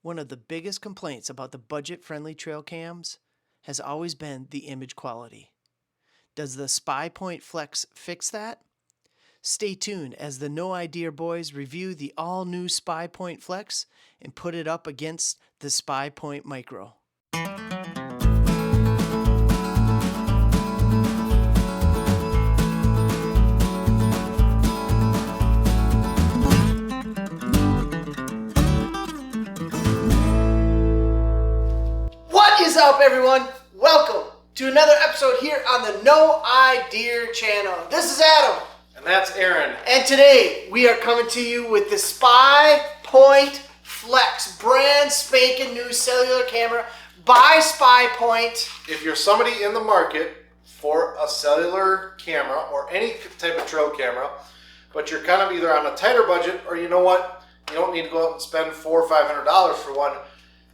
One of the biggest complaints about the budget-friendly trail cams has always been the image quality. Does the SPYPOINT Flex fix that? Stay tuned as the No Idea boys review the all-new SPYPOINT Flex and put it up against the SPYPOINT Micro. What is up, everyone? Welcome to another episode here on the No Idea channel. This is Adam. And that's Aaron. And today we are coming to you with the SPYPOINT Flex, brand spanking new cellular camera by SPYPOINT. If you're somebody in the market for a cellular camera or any type of trail camera, but you're kind of either on a tighter budget or you know what, you don't need to go out and spend $400 or $500 for one,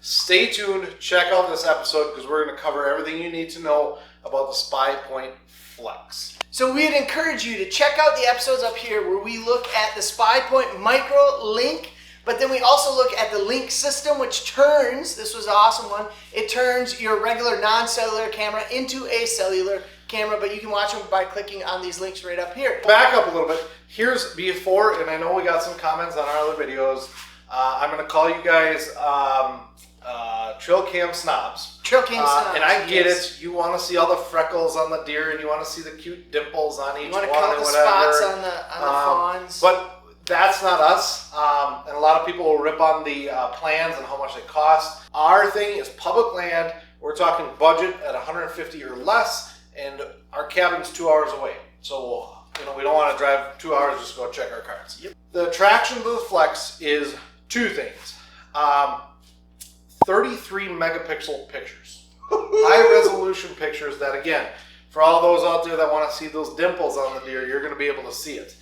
stay tuned, check out this episode because we're going to cover everything you need to know about the SPYPOINT Flex. So we'd encourage you to check out the episodes up here where we look at the SPYPOINT Micro Link, but then we also look at the Link system, which turns, this was an awesome one, it turns your regular non-cellular camera into a cellular camera, but you can watch them by clicking on these links right up here. Back up a little bit. Here's before, and I know we got some comments on our other videos. I'm going to call you guys trail cam snobs. Trail cam snobs. And I get it. You want to see all the freckles on the deer, and you want to see the cute dimples on each one. You want to count the spots on the fawns. But that's not us. And a lot of people will rip on the plans and how much they cost. Our thing is public land. We're talking budget at 150 or less, and our cabin's 2 hours away. So we don't want to drive 2 hours just to go check our cards. Yep. The attraction to the Flex is two things. 33 megapixel pictures. High resolution pictures that, again, for all those out there that want to see those dimples on the deer, you're going to be able to see it.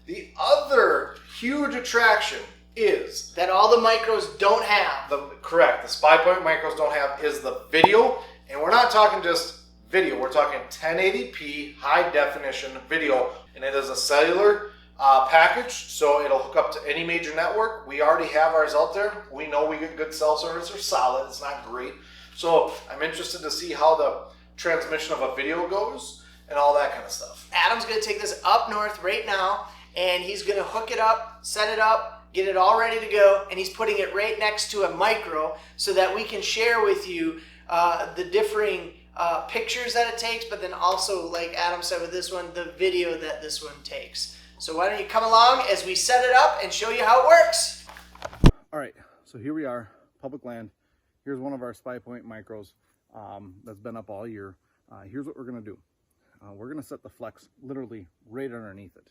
The other huge attraction is that all the micros don't have. Correct. The SPYPOINT micros don't have is the video. And we're not talking just video. We're talking 1080p high definition video. And it is a cellular package, so it'll hook up to any major network. We already have ours out there. We know we get good cell service. They're solid. It's not great. So I'm interested to see how the transmission of a video goes and all that kind of stuff. Adam's going to take this up north right now, and he's going to hook it up, set it up, get it all ready to go, and he's putting it right next to a micro so that we can share with you the differing pictures that it takes, but then also, like Adam said with this one, the video that this one takes. So why don't you come along as we set it up and show you how it works. All right, so here we are, public land. Here's one of our SPYPOINT micros that's been up all year. Here's what we're gonna do. We're gonna set the Flex literally right underneath it.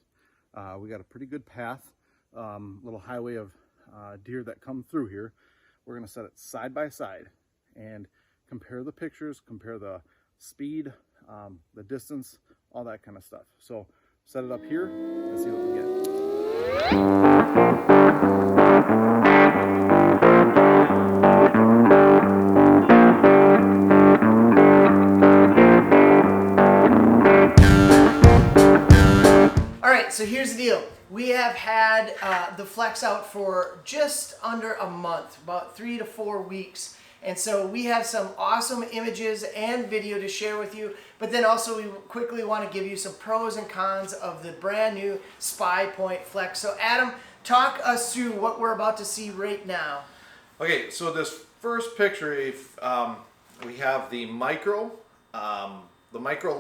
We got a pretty good path, little highway of deer that come through here. We're gonna set it side by side and compare the pictures, compare the speed, the distance, all that kind of stuff. So set it up here and see what we get. All right, so here's the deal. We have had the Flex out for just under a month, about 3 to 4 weeks. And so we have some awesome images and video to share with you, but then also we quickly want to give you some pros and cons of the brand new SPYPOINT Flex. So Adam, talk us through what we're about to see right now. Okay, so this first picture, we have the micro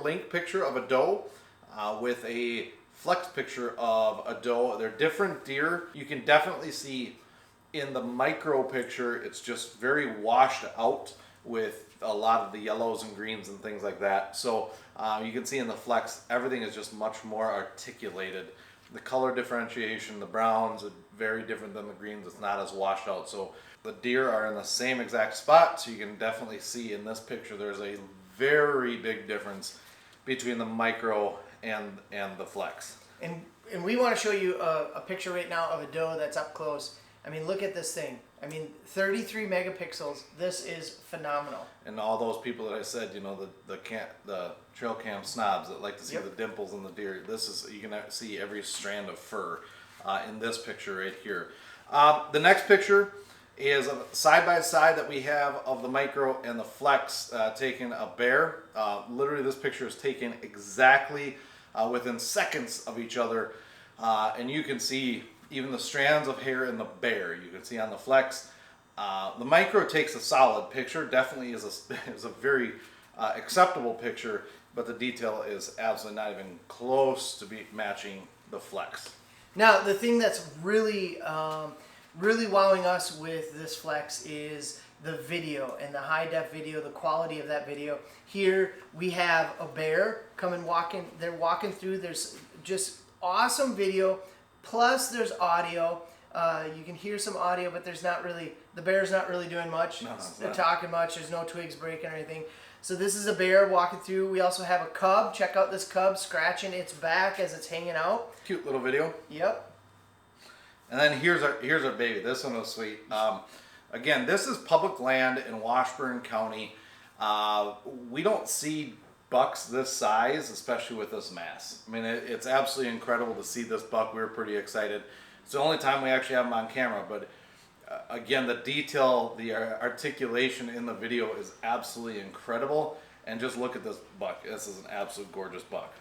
link picture of a doe with a Flex picture of a doe. They're different deer. You can definitely see in the micro picture, it's just very washed out with a lot of the yellows and greens and things like that. So you can see in the Flex, everything is just much more articulated. The color differentiation, the browns are very different than the greens. It's not as washed out. So the deer are in the same exact spot. So you can definitely see in this picture, there's a very big difference between the micro and the Flex. And we want to show you a picture right now of a doe that's up close. I mean, look at this thing. I mean, 33 megapixels. This is phenomenal. And all those people that I said, the trail cam snobs that like to see Yep. the dimples in the deer. This is, you can see every strand of fur in this picture right here. The next picture, is a side by side that we have of the micro and the flex taking a bear. Literally, this picture is taken exactly within seconds of each other, and you can see even the strands of hair in the bear. You can see on the flex. The micro takes a solid picture. Definitely is a very acceptable picture, but the detail is absolutely not even close to be matching the flex. Now, the thing that's really really wowing us with this flex is the video and the high def video, the quality of that video. Here we have a bear coming walking, they're walking through, there's just awesome video, plus there's audio. You can hear some audio, but there's not really, the bear's not really doing much. No, They're talking much, there's no twigs breaking or anything. So this is a bear walking through. We also have a cub. Check out this cub scratching its back as it's hanging out. Cute little video. Yep. And then here's our baby. This one was sweet. Again, this is public land in Washburn County. We don't see bucks this size, especially with this mass. I mean, it's absolutely incredible to see this buck. We were pretty excited. It's the only time we actually have him on camera, but again, the detail, the articulation in the video is absolutely incredible. And just look at this buck. This is an absolute gorgeous buck.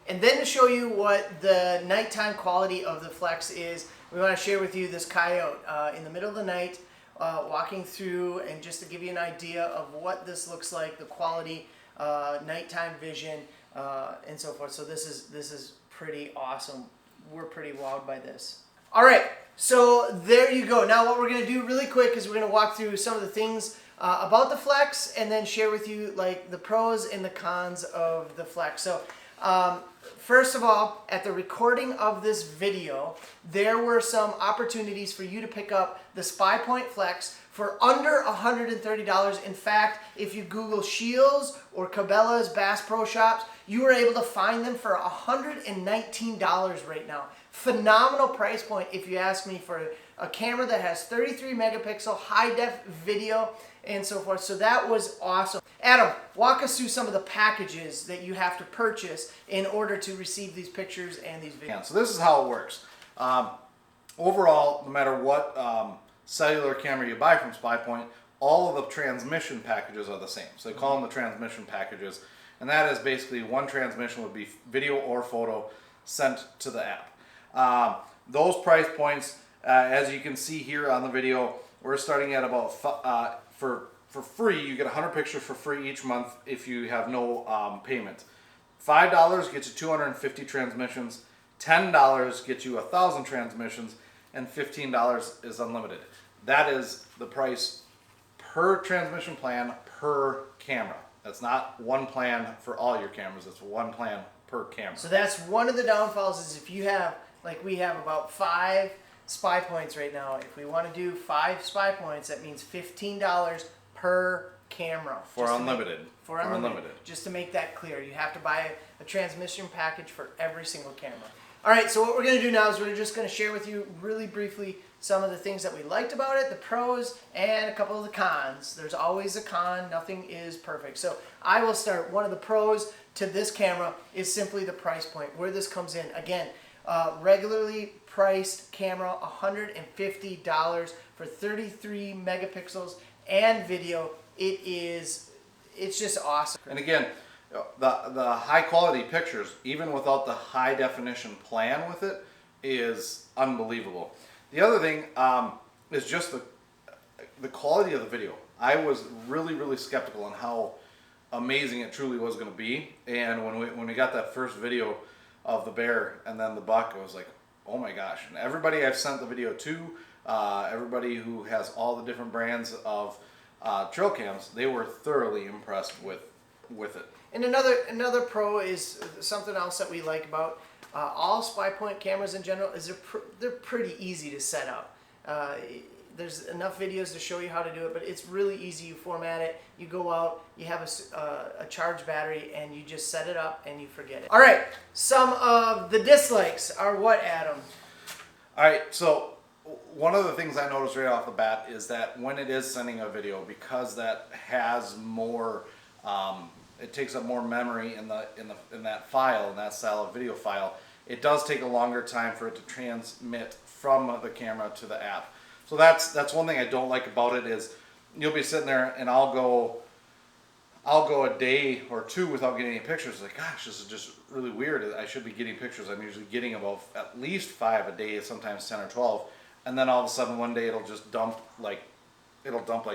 And then to show you what the nighttime quality of the flex is, we want to share with you this coyote in the middle of the night walking through, and just to give you an idea of what this looks like, the quality, nighttime vision, and so forth. So this is pretty awesome. We're pretty wowed by this. All right, so there you go. Now what we're going to do really quick is we're going to walk through some of the things about the flex, and then share with you like the pros and the cons of the flex. So first of all, at the recording of this video, there were some opportunities for you to pick up the SPYPOINT Flex for under $130. In fact, if you Google Shields or Cabela's Bass Pro Shops, you were able to find them for $119 right now. Phenomenal price point, if you ask me, for a camera that has 33 megapixel high def video and so forth. So that was awesome. Adam, walk us through some of the packages that you have to purchase in order to receive these pictures and these videos. Yeah, so this is how it works. Overall, no matter what cellular camera you buy from SPYPOINT, all of the transmission packages are the same. So they call them the transmission packages. And that is basically one transmission would be video or photo sent to the app. Those price points, as you can see here on the video, we're starting at about, for free, you get 100 pictures for free each month if you have no payment. $5 gets you 250 transmissions, $10 gets you 1,000 transmissions, and $15 is unlimited. That is the price per transmission plan per camera. That's not one plan for all your cameras, it's one plan per camera. So that's one of the downfalls, is if you have, like we have about 5 SPYPOINTs right now. If we want to do 5 SPYPOINTs, that means $15 per camera. For unlimited. For unlimited. Just to make that clear, you have to buy a transmission package for every single camera. All right, so what we're going to do now is we're just going to share with you really briefly some of the things that we liked about it, the pros, and a couple of the cons. There's always a con. Nothing is perfect. So I will start. One of the pros to this camera is simply the price point, where this comes in. Again, regularly priced camera, $150 for 33 megapixels and video. It's just awesome. And again, the high quality pictures, even without the high definition plan with it, is unbelievable. The other thing is just the quality of the video. I was really skeptical on how amazing it truly was going to be, and when we got that first video of the bear and then the buck, I was like, oh my gosh. And everybody I've sent the video to, everybody who has all the different brands of trail cams, they were thoroughly impressed with it. And another pro is something else that we like about all SPYPOINT cameras in general is they're pretty easy to set up. There's enough videos to show you how to do it, but it's really easy. You format it, you go out, you have a charged battery, and you just set it up and you forget it. All right, some of the dislikes are what, Adam? All right, so one of the things I noticed right off the bat is that when it is sending a video, because that has more, it takes up more memory in that file, in that style of video file, it does take a longer time for it to transmit from the camera to the app. So that's one thing I don't like about it is you'll be sitting there and I'll go a day or two without getting any pictures. Like, gosh, this is just really weird. I should be getting pictures. I'm usually getting about at least 5 a day, sometimes 10 or 12. And then all of a sudden one day it'll dump like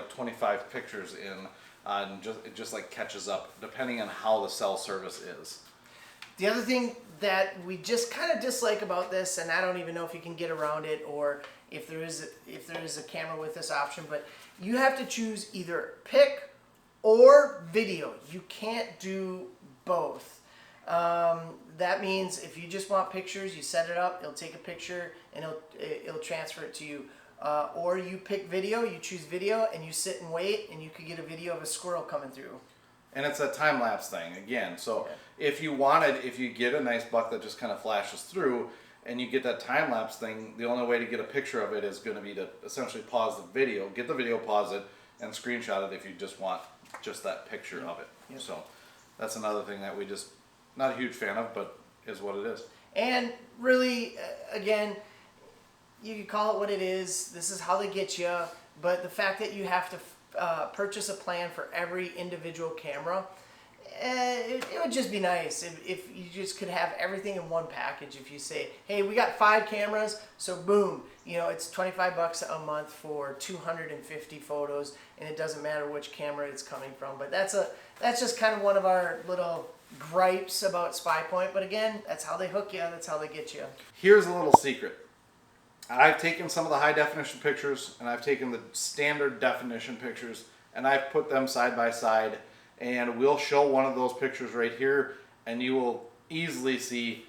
25 pictures in, and it just like catches up depending on how the cell service is. The other thing that we just kind of dislike about this, and I don't even know if you can get around it or if there is a camera with this option, but you have to choose either pic or video. You can't do both. That means if you just want pictures, you set it up, it'll take a picture and it'll transfer it to you. Or you pick video, you choose video, and you sit and wait, and you could get a video of a squirrel coming through. And it's a time-lapse thing again. So yeah. if you get a nice buck that just kind of flashes through, and you get that time-lapse thing, the only way to get a picture of it is going to be to essentially pause the video, get the video, pause it, and screenshot it if you just want just that picture of it. Yep. So that's another thing that we just not a huge fan of, but is what it is. And really, again, you can call it what it is. This is how they get you. But the fact that you have to purchase a plan for every individual camera, it would just be nice if you just could have everything in one package. If you say, hey, we got 5 cameras, so boom, it's $25 a month for 250 photos, and it doesn't matter which camera it's coming from. But that's just kind of one of our little gripes about SPYPOINT. But again, that's how they hook you. That's how they get you. Here's a little secret. I've taken some of the high definition pictures and I've taken the standard definition pictures and I've put them side by side, and we'll show one of those pictures right here and you will easily see,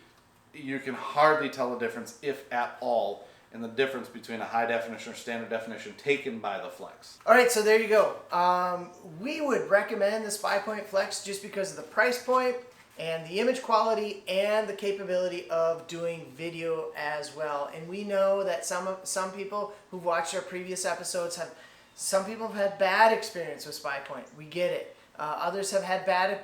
you can hardly tell the difference, if at all, in the difference between a high definition or standard definition taken by the Flex. All right, so there you go. We would recommend the SPYPOINT Flex just because of the price point and the image quality and the capability of doing video as well. And we know that some people who've watched our previous episodes some people have had bad experience with SPYPOINT. We get it. Others have had bad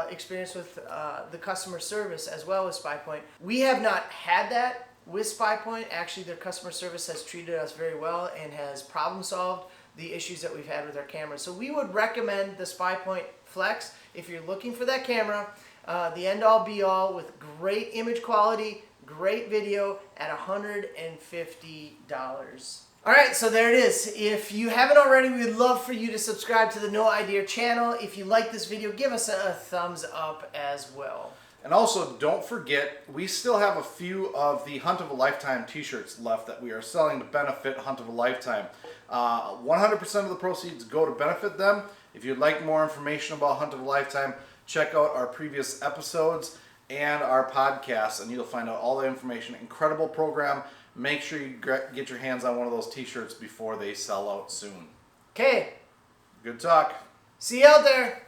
experience with the customer service as well as SPYPOINT. We have not had that with SPYPOINT. Actually, their customer service has treated us very well and has problem solved the issues that we've had with our cameras. So we would recommend the SPYPOINT Flex if you're looking for that camera. The end-all be-all with great image quality, great video at $150. All right, so there it is. If you haven't already, we'd love for you to subscribe to the No Idea channel. If you like this video, give us a thumbs up as well. And also, don't forget, we still have a few of the Hunt of a Lifetime t-shirts left that we are selling to benefit Hunt of a Lifetime. 100% of the proceeds go to benefit them. If you'd like more information about Hunt of a Lifetime, check out our previous episodes and our podcasts, and you'll find out all the information. Incredible program. Make sure you get your hands on one of those t-shirts before they sell out soon. Okay. Good talk. See you out there.